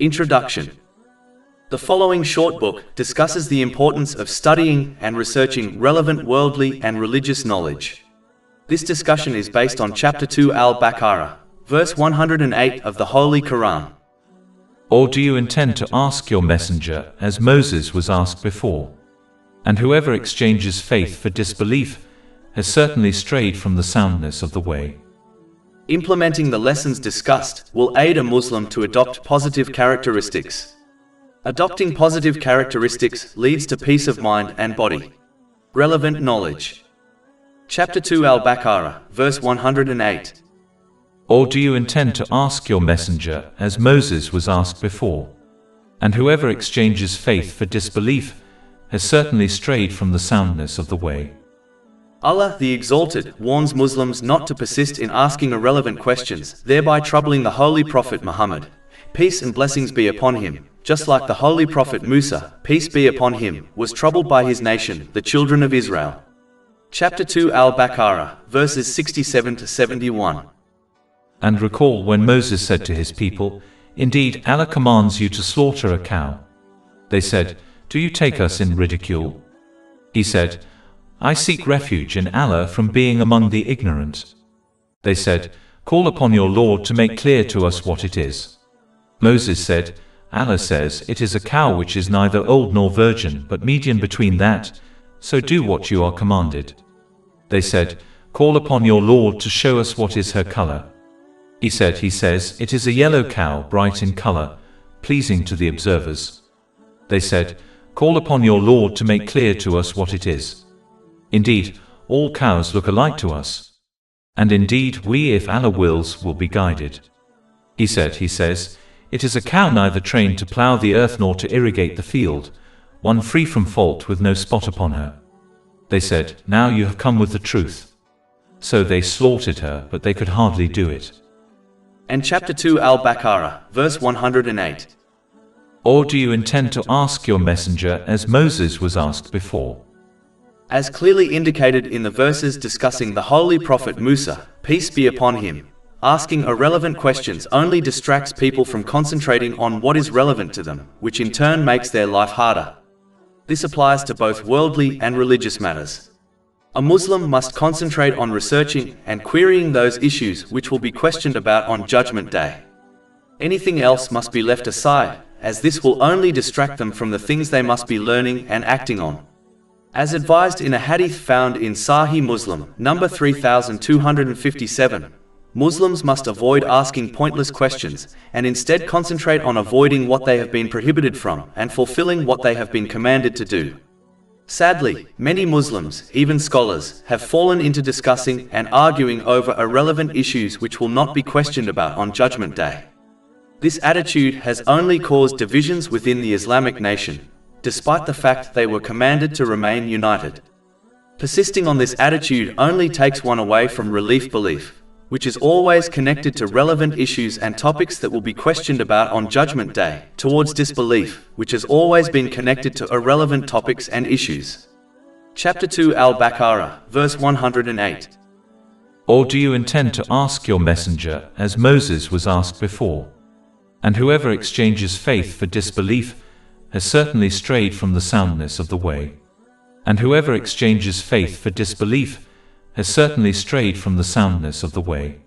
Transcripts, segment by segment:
Introduction. The following short book discusses the importance of studying and researching relevant worldly and religious knowledge. This discussion is based on Chapter 2 Al-Baqarah, verse 108 of the Holy Quran. Or do you intend to ask your messenger, as Moses was asked before? And whoever exchanges faith for disbelief has certainly strayed from the soundness of the way. Implementing the lessons discussed will aid a Muslim to adopt positive characteristics. Adopting positive characteristics leads to peace of mind and body. Relevant knowledge. Chapter 2 Al-Baqarah, verse 108. Or do you intend to ask your messenger, as Moses was asked before? And whoever exchanges faith for disbelief has certainly strayed from the soundness of the way. Allah the Exalted warns Muslims not to persist in asking irrelevant questions, thereby troubling the Holy Prophet Muhammad, peace and blessings be upon him, just like the Holy Prophet Musa, peace be upon him, was troubled by his nation, the children of Israel. Chapter 2 Al-Baqarah, verses 67 to 71. And recall when Moses said to his people, "Indeed, Allah commands you to slaughter a cow." They said, "Do you take us in ridicule?" He said, "I seek refuge in Allah from being among the ignorant." They said, "Call upon your Lord to make clear to us what it is." Moses said, "Allah says, it is a cow which is neither old nor virgin but median between that, so do what you are commanded." They said, "Call upon your Lord to show us what is her color." He says, "It is a yellow cow, bright in color, pleasing to the observers." They said, "Call upon your Lord to make clear to us what it is. Indeed, all cows look alike to us. And indeed, we, if Allah wills, will be guided." He says, "It is a cow neither trained to plow the earth nor to irrigate the field, one free from fault with no spot upon her." They said, "Now you have come with the truth." So they slaughtered her, but they could hardly do it. And Chapter 2 Al-Baqarah, verse 108. Or do you intend to ask your messenger, as Moses was asked before? As clearly indicated in the verses discussing the Holy Prophet Musa, peace be upon him, asking irrelevant questions only distracts people from concentrating on what is relevant to them, which in turn makes their life harder. This applies to both worldly and religious matters. A Muslim must concentrate on researching and querying those issues which will be questioned about on Judgment Day. Anything else must be left aside, as this will only distract them from the things they must be learning and acting on. As advised in a hadith found in Sahih Muslim, number 3257, Muslims must avoid asking pointless questions, and instead concentrate on avoiding what they have been prohibited from and fulfilling what they have been commanded to do. Sadly, many Muslims, even scholars, have fallen into discussing and arguing over irrelevant issues which will not be questioned about on Judgment Day. This attitude has only caused divisions within the Islamic nation, despite the fact they were commanded to remain united. Persisting on this attitude only takes one away from belief, which is always connected to relevant issues and topics that will be questioned about on Judgment Day, towards disbelief, which has always been connected to irrelevant topics and issues. Chapter 2 Al-Baqarah, verse 108. Or do you intend to ask your messenger, as Moses was asked before? And whoever exchanges faith for disbelief has certainly strayed from the soundness of the way. And whoever exchanges faith for disbelief has certainly strayed from the soundness of the way.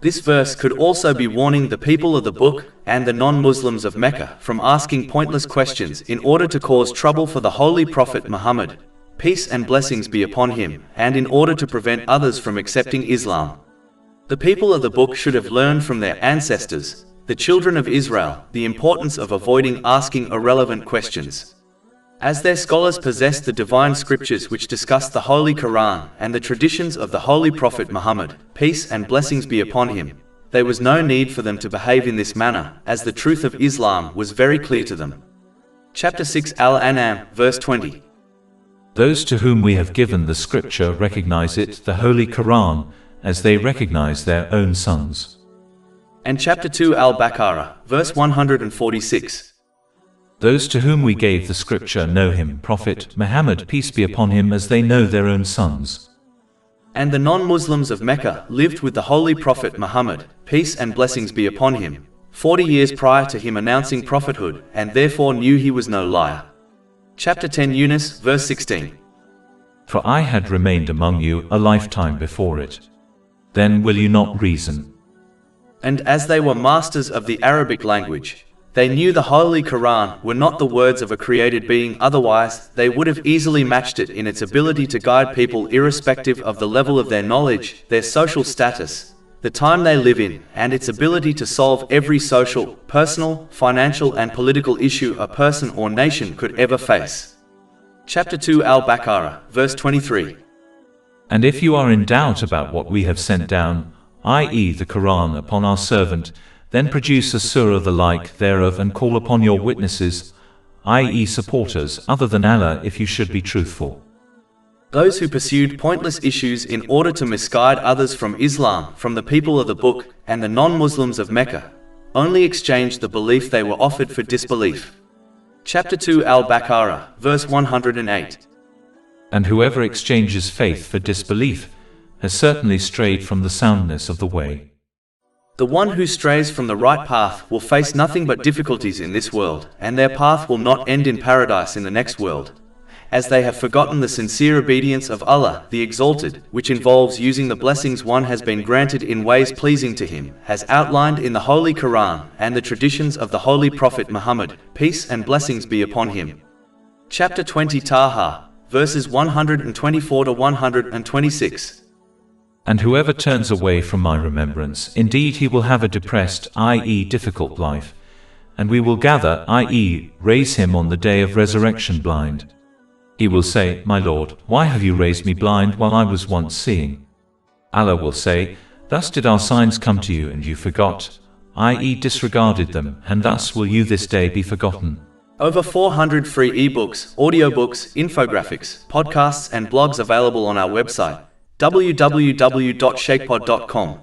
This verse could also be warning the people of the book and the non-Muslims of Mecca from asking pointless questions in order to cause trouble for the Holy Prophet Muhammad, peace and blessings be upon him, and in order to prevent others from accepting Islam. The people of the book should have learned from their ancestors, the children of Israel, the importance of avoiding asking irrelevant questions. As their scholars possessed the divine scriptures which discuss the Holy Quran and the traditions of the Holy Prophet Muhammad, peace and blessings be upon him, there was no need for them to behave in this manner, as the truth of Islam was very clear to them. Chapter 6 Al-An'am, verse 20. Those to whom we have given the scripture recognize it, the Holy Quran, as they recognize their own sons. And Chapter 2 Al-Baqarah, verse 146. Those to whom we gave the scripture know him, Prophet Muhammad, peace be upon him, as they know their own sons. And the non-Muslims of Mecca lived with the Holy Prophet Muhammad, peace and blessings be upon him, 40 years prior to him announcing prophethood, and therefore knew he was no liar. Chapter 10 Yunus, verse 16. For I had remained among you a lifetime before it. Then will you not reason? And as they were masters of the Arabic language, they knew the Holy Quran were not the words of a created being, otherwise they would have easily matched it in its ability to guide people irrespective of the level of their knowledge, their social status, the time they live in, and its ability to solve every social, personal, financial and political issue a person or nation could ever face. Chapter 2 Al-Baqarah, verse 23. And if you are in doubt about what we have sent down, i.e. the Quran, upon our servant, then produce a surah the like thereof and call upon your witnesses, i.e. supporters, other than Allah, if you should be truthful. Those who pursued pointless issues in order to misguide others from Islam, from the people of the book, and the non-Muslims of Mecca, only exchanged the belief they were offered for disbelief. Chapter 2 Al-Baqarah, verse 108. And whoever exchanges faith for disbelief has certainly strayed from the soundness of the way. The one who strays from the right path will face nothing but difficulties in this world, and their path will not end in paradise in the next world, as they have forgotten the sincere obedience of Allah, the Exalted, which involves using the blessings one has been granted in ways pleasing to Him, as outlined in the Holy Quran and the traditions of the Holy Prophet Muhammad, peace and blessings be upon him. Chapter 20 Taha, verses 124 to 126. And whoever turns away from my remembrance, indeed he will have a depressed, i.e. difficult life, and we will gather, i.e. raise him on the day of resurrection blind. He will say, My Lord, why have you raised me blind while I was once seeing? Allah will say, Thus did our signs come to you and you forgot, i.e. disregarded them, and thus will you this day be forgotten. Over 400 free eBooks, audiobooks, infographics, podcasts and blogs available on our website, www.ShaykhPod.com.